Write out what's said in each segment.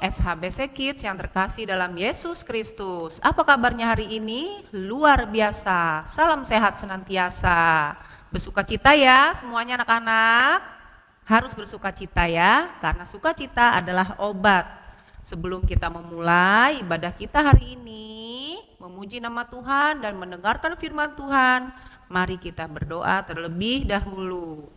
SHBC Kids yang terkasih dalam Yesus Kristus. Apa kabarnya hari ini? Luar biasa. Salam sehat senantiasa. Bersukacita ya semuanya anak-anak. Harus bersukacita ya, karena sukacita adalah obat. Sebelum kita memulai ibadah kita hari ini, memuji nama Tuhan dan mendengarkan firman Tuhan, mari kita berdoa terlebih dahulu.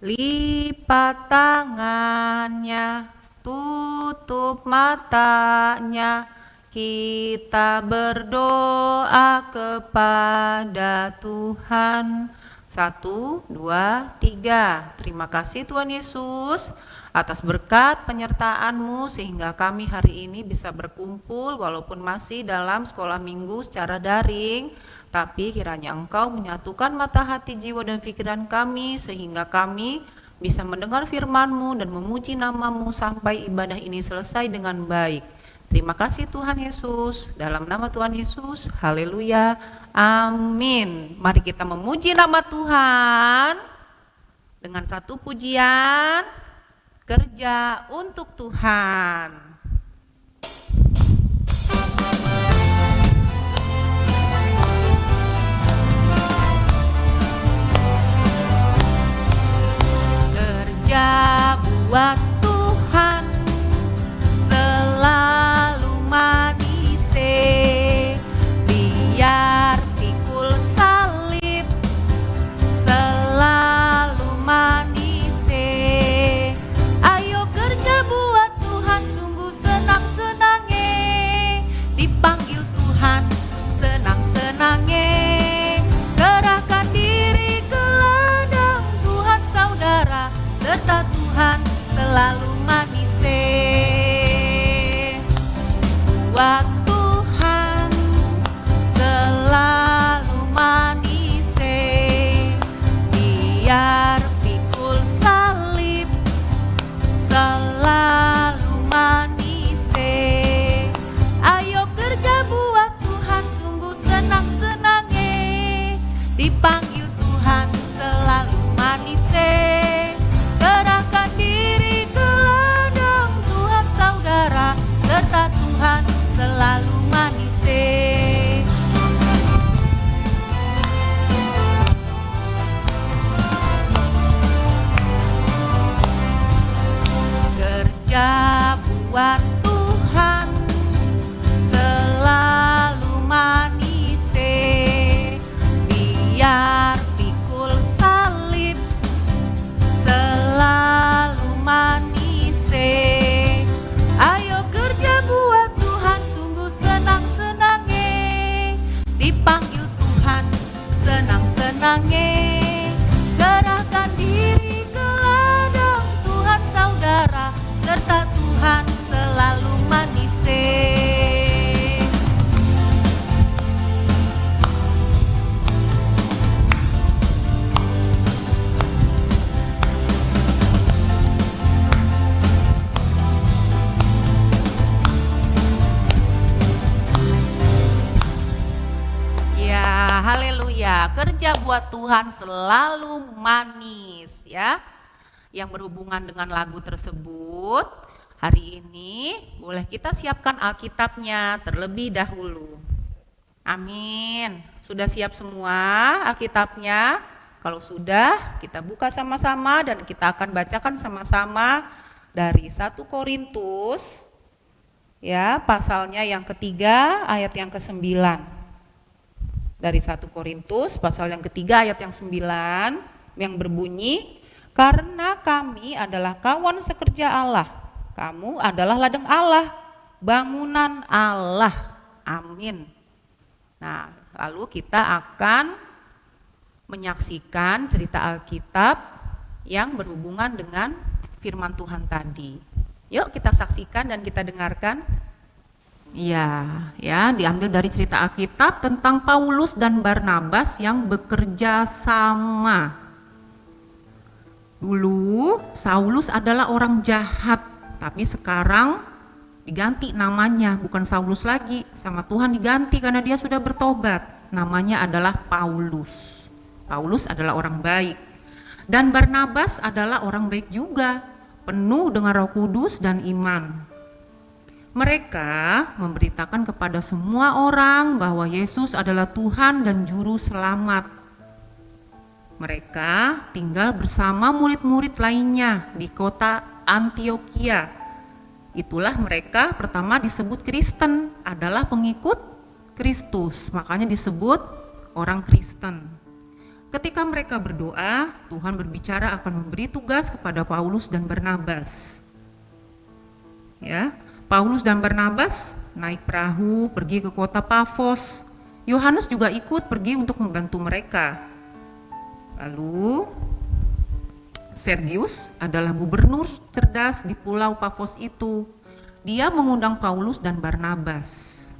Lipat tangannya, tutup matanya, kita berdoa kepada Tuhan. 1, 2, 3. Terima kasih Tuhan Yesus atas berkat penyertaan-Mu sehingga kami hari ini bisa berkumpul walaupun masih dalam sekolah minggu secara daring, tapi kiranya Engkau menyatukan mata hati, jiwa dan pikiran kami sehingga kami bisa mendengar firman-Mu dan memuji nama-Mu sampai ibadah ini selesai dengan baik. Terima kasih Tuhan Yesus, dalam nama Tuhan Yesus, haleluya, amin. Mari kita memuji nama Tuhan dengan satu pujian, kerja untuk Tuhan. Kerja buat Tuhan selalu manis, biar pikul salib selalu manis. Ayo kerja buat Tuhan, sungguh senang-senangnya, dipanggil Tuhan senang-senangnya. Serahkan diri ke ladang Tuhan saudara, serta Tuhan selalu manis. Buat Tuhan selalu manis, biar pikul salib selalu manis. Ayo kerja buat Tuhan, sungguh senang-senangnya, dipanggil Tuhan selalu manis. Serahkan diri ke ladang Tuhan saudara, serta Tuhan selalu manis. Kerja buat Tuhan selalu manis, biar pikul salib selalu manis. Ayo kerja buat Tuhan, sungguh senang-senangnya, dipanggil Tuhan senang-senangnya. Serahkan diri ke ladang Tuhan saudara, serta Tuhan selalu manis. Ya, haleluya. Kerja buat Tuhan selalu manis ya. Yang berhubungan dengan lagu tersebut, hari ini boleh kita siapkan Alkitabnya terlebih dahulu. Amin. Sudah siap semua Alkitabnya? Kalau sudah, kita buka sama-sama dan kita akan bacakan sama-sama dari 1 Korintus ya, pasalnya yang ketiga ayat yang ke-9. Dari 1 Korintus pasal yang ketiga ayat yang 9 yang berbunyi, karena kami adalah kawan sekerja Allah, kamu adalah ladang Allah, bangunan Allah. Amin. Nah, lalu kita akan menyaksikan cerita Alkitab yang berhubungan dengan firman Tuhan tadi. Yuk kita saksikan dan kita dengarkan. Ya, diambil dari cerita Alkitab tentang Paulus dan Barnabas yang bekerja sama. Dulu Saulus adalah orang jahat, tapi sekarang diganti namanya, bukan Saulus lagi, sama Tuhan diganti karena dia sudah bertobat. Namanya adalah Paulus. Paulus adalah orang baik. Dan Barnabas adalah orang baik juga, penuh dengan Roh Kudus dan iman. Mereka memberitakan kepada semua orang bahwa Yesus adalah Tuhan dan Juru Selamat. Mereka tinggal bersama murid-murid lainnya di kota Antiokhia. Itulah mereka pertama disebut Kristen, adalah pengikut Kristus, makanya disebut orang Kristen. Ketika mereka berdoa, Tuhan berbicara akan memberi tugas kepada Paulus dan Barnabas. Ya, Paulus dan Barnabas naik perahu pergi ke kota Pafos. Yohanes juga ikut pergi untuk membantu mereka. Lalu Sergius adalah gubernur cerdas di pulau Pafos itu. Dia mengundang Paulus dan Barnabas.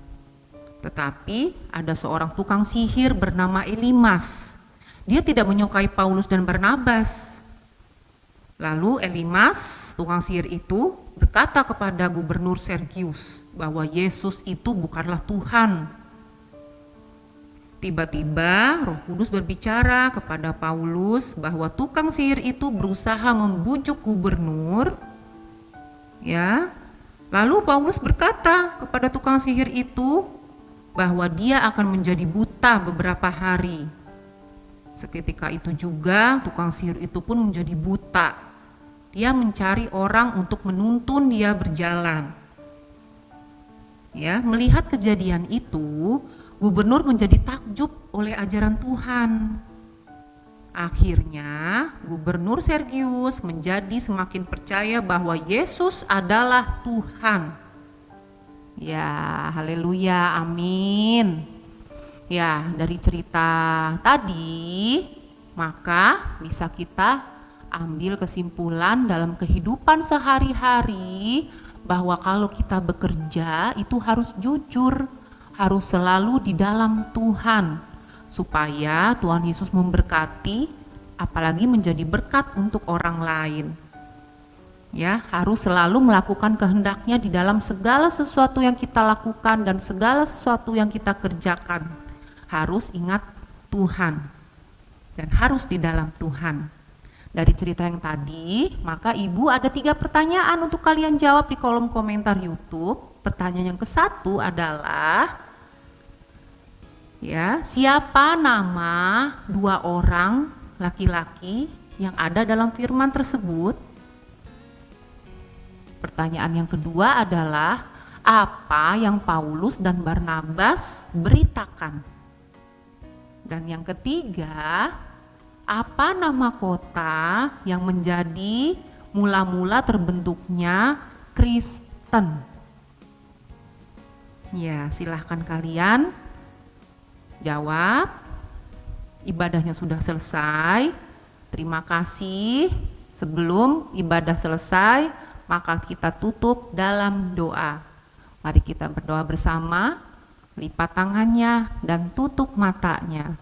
Tetapi ada seorang tukang sihir bernama Elimas. Dia tidak menyukai Paulus dan Barnabas. Lalu Elimas, tukang sihir itu, berkata kepada gubernur Sergius bahwa Yesus itu bukanlah Tuhan. Tiba-tiba Roh Kudus berbicara kepada Paulus bahwa tukang sihir itu berusaha membujuk gubernur. Ya. Lalu Paulus berkata kepada tukang sihir itu bahwa dia akan menjadi buta beberapa hari. Seketika itu juga tukang sihir itu pun menjadi buta. Dia mencari orang untuk menuntun dia berjalan. Ya, melihat kejadian itu, gubernur menjadi takjub oleh ajaran Tuhan. Akhirnya, gubernur Sergius menjadi semakin percaya bahwa Yesus adalah Tuhan. Ya, haleluya, amin. Ya, dari cerita tadi, maka bisa kita ambil kesimpulan dalam kehidupan sehari-hari bahwa kalau kita bekerja itu harus jujur, harus selalu di dalam Tuhan, supaya Tuhan Yesus memberkati, apalagi menjadi berkat untuk orang lain. Ya, harus selalu melakukan kehendaknya di dalam segala sesuatu yang kita lakukan dan segala sesuatu yang kita kerjakan. Harus ingat Tuhan dan harus di dalam Tuhan. Dari cerita yang tadi, maka Ibu ada 3 pertanyaan untuk kalian jawab di kolom komentar YouTube. Pertanyaan yang ke-1 adalah, ya, siapa nama 2 orang laki-laki yang ada dalam firman tersebut? Pertanyaan yang kedua adalah, apa yang Paulus dan Barnabas beritakan? Dan yang ketiga, apa nama kota yang menjadi mula-mula terbentuknya Kristen? Ya, silahkan kalian jawab. Ibadahnya sudah selesai. Terima kasih. Sebelum ibadah selesai, maka kita tutup dalam doa. Mari kita berdoa bersama. Lipat tangannya dan tutup matanya.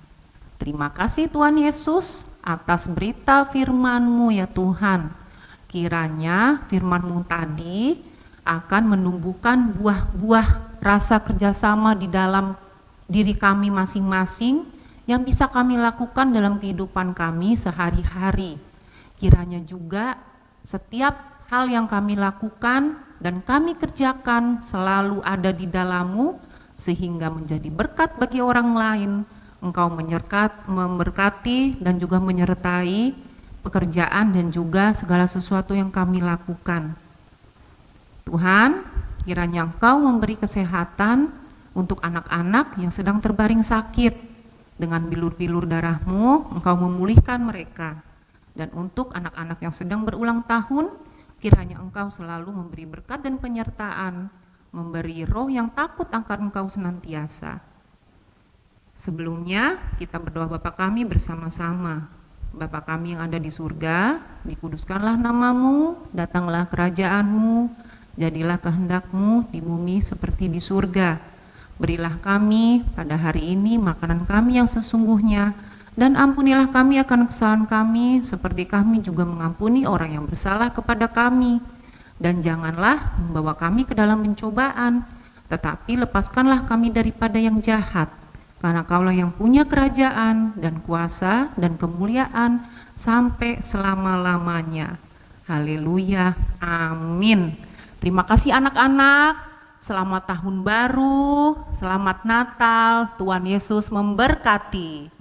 Terima kasih Tuhan Yesus atas berita firman-Mu ya Tuhan. Kiranya firman-Mu tadi akan menumbuhkan buah-buah rasa kerjasama di dalam diri kami masing-masing yang bisa kami lakukan dalam kehidupan kami sehari-hari. Kiranya juga setiap hal yang kami lakukan dan kami kerjakan selalu ada di dalam-Mu sehingga menjadi berkat bagi orang lain. Engkau memberkati dan juga menyertai pekerjaan dan juga segala sesuatu yang kami lakukan. Tuhan, kiranya Engkau memberi kesehatan untuk anak-anak yang sedang terbaring sakit. Dengan bilur-bilur darah-Mu, Engkau memulihkan mereka. Dan untuk anak-anak yang sedang berulang tahun, kiranya Engkau selalu memberi berkat dan penyertaan, memberi roh yang takut akan Engkau senantiasa. Sebelumnya kita berdoa Bapa kami bersama-sama. Bapa kami yang ada di surga, dikuduskanlah nama-Mu, datanglah kerajaan-Mu, jadilah kehendak-Mu di bumi seperti di surga. Berilah kami pada hari ini makanan kami yang sesungguhnya, dan ampunilah kami akan kesalahan kami seperti kami juga mengampuni orang yang bersalah kepada kami. Dan janganlah membawa kami ke dalam pencobaan, tetapi lepaskanlah kami daripada yang jahat. Karena Kaulah yang punya kerajaan dan kuasa dan kemuliaan sampai selama-lamanya. Haleluya, amin. Terima kasih anak-anak. selamat tahun baru, selamat Natal, Tuhan Yesus memberkati.